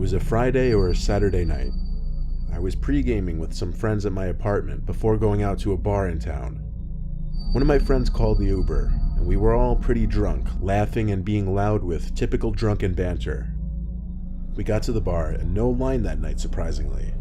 was a Friday or a Saturday night. I was pre-gaming with some friends at my apartment before going out to a bar in town. One of my friends called the Uber, and we were all pretty drunk, laughing and being loud with typical drunken banter. We got to the bar, and no line that night, surprisingly.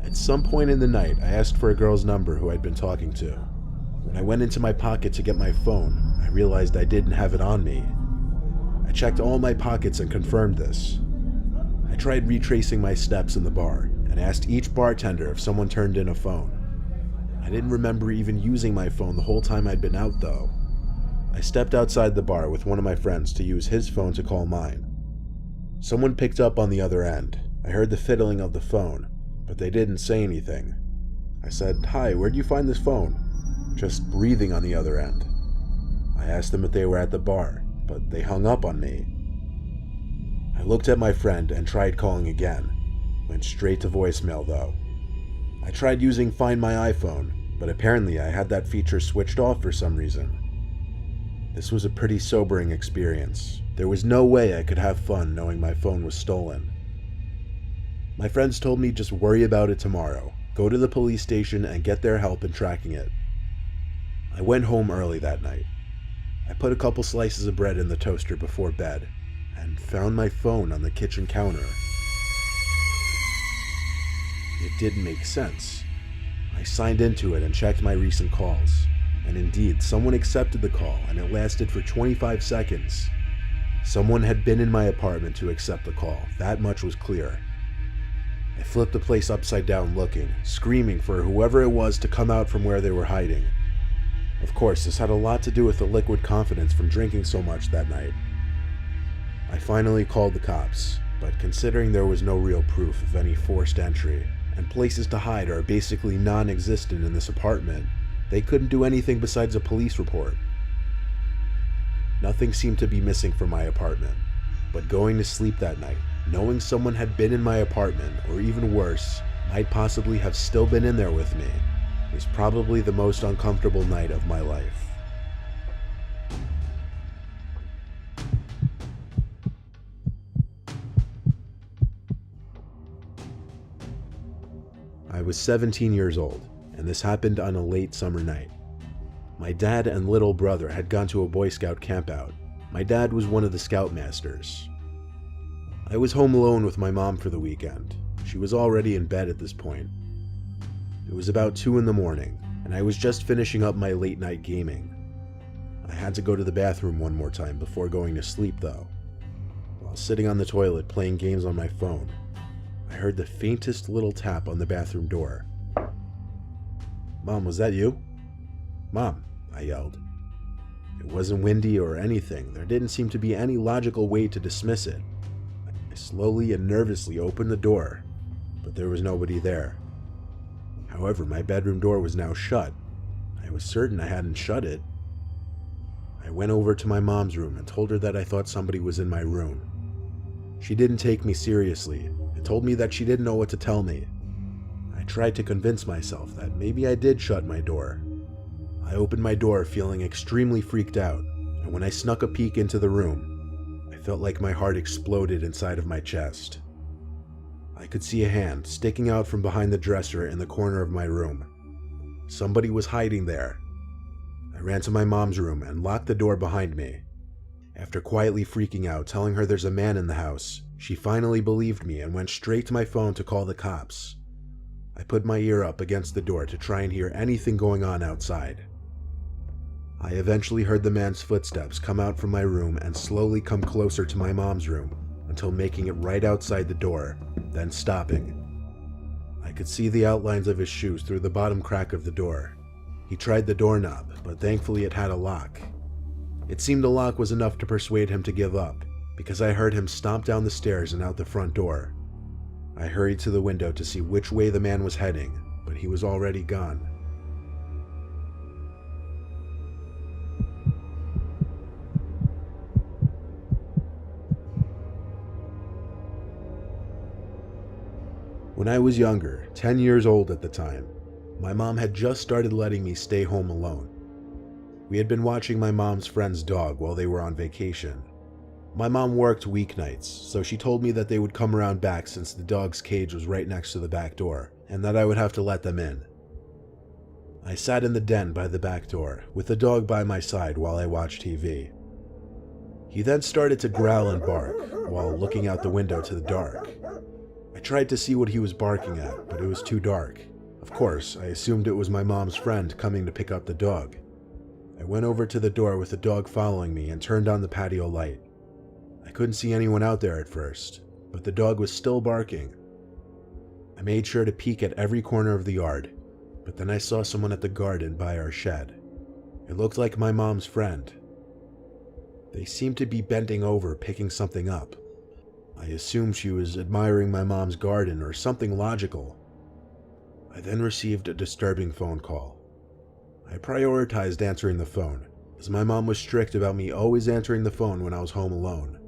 At some point in the night, I asked for a girl's number who I'd been talking to. When I went into my pocket to get my phone, I realized I didn't have it on me. I checked all my pockets and confirmed this. I tried retracing my steps in the bar and asked each bartender if someone turned in a phone. I didn't remember even using my phone the whole time I'd been out, though. I stepped outside the bar with one of my friends to use his phone to call mine. Someone picked up on the other end. I heard the fiddling of the phone, but they didn't say anything. I said, "Hi, where'd you find this phone?" Just breathing on the other end. I asked them if they were at the bar, but they hung up on me. I looked at my friend and tried calling again. Went straight to voicemail, though. I tried using Find My iPhone, but apparently I had that feature switched off for some reason. This was a pretty sobering experience. There was no way I could have fun knowing my phone was stolen. My friends told me just worry about it tomorrow, go to the police station and get their help in tracking it. I went home early that night. I put a couple slices of bread in the toaster before bed, and found my phone on the kitchen counter. It didn't make sense. I signed into it and checked my recent calls, and indeed, someone accepted the call and it lasted for 25 seconds. Someone had been in my apartment to accept the call, that much was clear. I flipped the place upside down looking, screaming for whoever it was to come out from where they were hiding. Of course, this had a lot to do with the liquid confidence from drinking so much that night. I finally called the cops, but considering there was no real proof of any forced entry, and places to hide are basically non-existent in this apartment, they couldn't do anything besides a police report. Nothing seemed to be missing from my apartment, but going to sleep that night, knowing someone had been in my apartment, or even worse, might possibly have still been in there with me, was probably the most uncomfortable night of my life. I was 17 years old, and this happened on a late summer night. My dad and little brother had gone to a Boy Scout campout. My dad was one of the Scoutmasters. I was home alone with my mom for the weekend. She was already in bed at this point. It was about 2 in the morning, and I was just finishing up my late night gaming. I had to go to the bathroom one more time before going to sleep, though. While sitting on the toilet playing games on my phone, I heard the faintest little tap on the bathroom door. "Mom, was that you?" "Mom," I yelled. It wasn't windy or anything. There didn't seem to be any logical way to dismiss it. I slowly and nervously opened the door, but there was nobody there. However, my bedroom door was now shut. I was certain I hadn't shut it. I went over to my mom's room and told her that I thought somebody was in my room. She didn't take me seriously and told me that she didn't know what to tell me. I tried to convince myself that maybe I did shut my door. I opened my door feeling extremely freaked out, and when I snuck a peek into the room, I felt like my heart exploded inside of my chest. I could see a hand sticking out from behind the dresser in the corner of my room. Somebody was hiding there. I ran to my mom's room and locked the door behind me. After quietly freaking out, telling her there's a man in the house, she finally believed me and went straight to my phone to call the cops. I put my ear up against the door to try and hear anything going on outside. I eventually heard the man's footsteps come out from my room and slowly come closer to my mom's room until making it right outside the door, then stopping. I could see the outlines of his shoes through the bottom crack of the door. He tried the doorknob, but thankfully it had a lock. It seemed the lock was enough to persuade him to give up, because I heard him stomp down the stairs and out the front door. I hurried to the window to see which way the man was heading, but he was already gone. When I was younger, 10 years old at the time, my mom had just started letting me stay home alone. We had been watching my mom's friend's dog while they were on vacation. My mom worked weeknights, so she told me that they would come around back since the dog's cage was right next to the back door, and that I would have to let them in. I sat in the den by the back door, with the dog by my side while I watched TV. He then started to growl and bark, while looking out the window to the dark. I tried to see what he was barking at, but it was too dark. Of course, I assumed it was my mom's friend coming to pick up the dog. I went over to the door with the dog following me and turned on the patio light. I couldn't see anyone out there at first, but the dog was still barking. I made sure to peek at every corner of the yard, but then I saw someone at the garden by our shed. It looked like my mom's friend. They seemed to be bending over, picking something up. I assumed she was admiring my mom's garden or something logical. I then received a disturbing phone call. I prioritized answering the phone, as my mom was strict about me always answering the phone when I was home alone.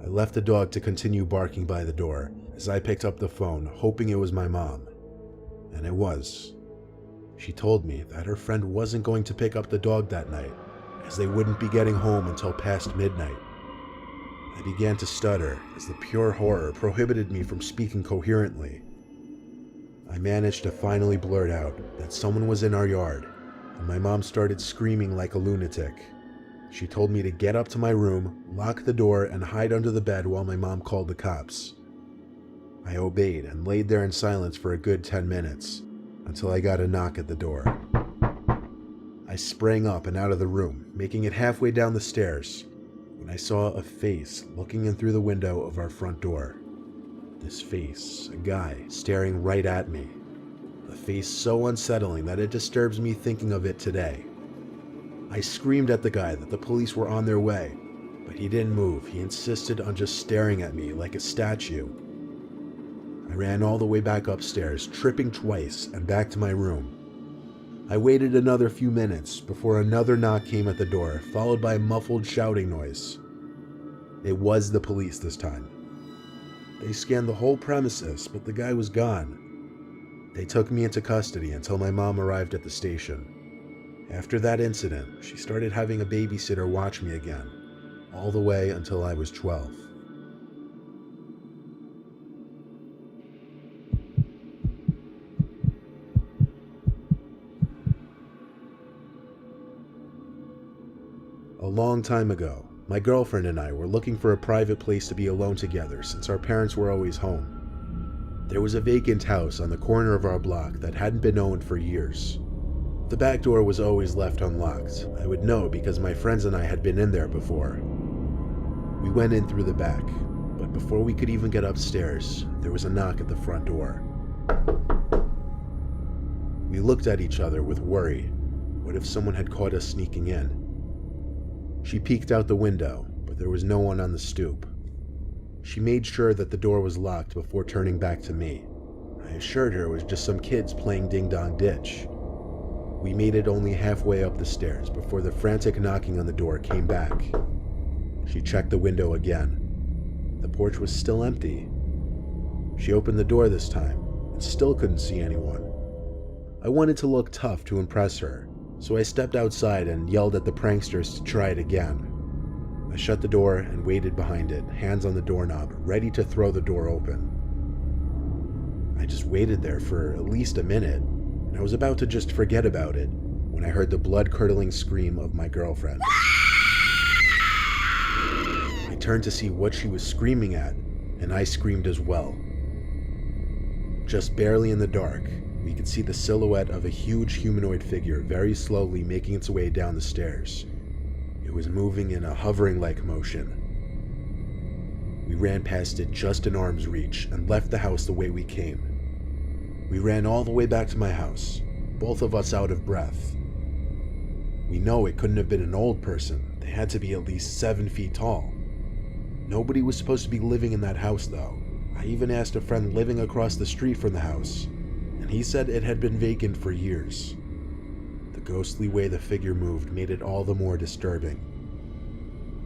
I left the dog to continue barking by the door as I picked up the phone, hoping it was my mom. And it was. She told me that her friend wasn't going to pick up the dog that night, as they wouldn't be getting home until past midnight. I began to stutter as the pure horror prohibited me from speaking coherently. I managed to finally blurt out that someone was in our yard, and my mom started screaming like a lunatic. She told me to get up to my room, lock the door, and hide under the bed while my mom called the cops. I obeyed and laid there in silence for a good 10 minutes, until I got a knock at the door. I sprang up and out of the room, making it halfway down the stairs, when I saw a face looking in through the window of our front door. This face, a guy, staring right at me. A face so unsettling that it disturbs me thinking of it today. I screamed at the guy that the police were on their way, but he didn't move. He insisted on just staring at me like a statue. I ran all the way back upstairs, tripping twice, and back to my room. I waited another few minutes before another knock came at the door, followed by a muffled shouting noise. It was the police this time. They scanned the whole premises, but the guy was gone. They took me into custody until my mom arrived at the station. After that incident, she started having a babysitter watch me again, all the way until I was 12. A long time ago, my girlfriend and I were looking for a private place to be alone together since our parents were always home. There was a vacant house on the corner of our block that hadn't been owned for years. The back door was always left unlocked. I would know because my friends and I had been in there before. We went in through the back, but before we could even get upstairs, there was a knock at the front door. We looked at each other with worry. What if someone had caught us sneaking in? She peeked out the window, but there was no one on the stoop. She made sure that the door was locked before turning back to me. I assured her it was just some kids playing ding-dong ditch. We made it only halfway up the stairs before the frantic knocking on the door came back. She checked the window again. The porch was still empty. She opened the door this time and still couldn't see anyone. I wanted to look tough to impress her, so I stepped outside and yelled at the pranksters to try it again. I shut the door and waited behind it, hands on the doorknob, ready to throw the door open. I just waited there for at least a minute, and I was about to just forget about it when I heard the blood-curdling scream of my girlfriend. I turned to see what she was screaming at, and I screamed as well. Just barely in the dark, we could see the silhouette of a huge humanoid figure very slowly making its way down the stairs. It was moving in a hovering-like motion. We ran past it just in arm's reach and left the house the way we came. We ran all the way back to my house, both of us out of breath. We know it couldn't have been an old person. They had to be at least 7 feet tall. Nobody was supposed to be living in that house, though. I even asked a friend living across the street from the house, and he said it had been vacant for years. The ghostly way the figure moved made it all the more disturbing.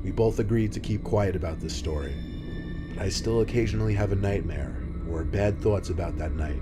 We both agreed to keep quiet about this story, but I still occasionally have a nightmare or bad thoughts about that night.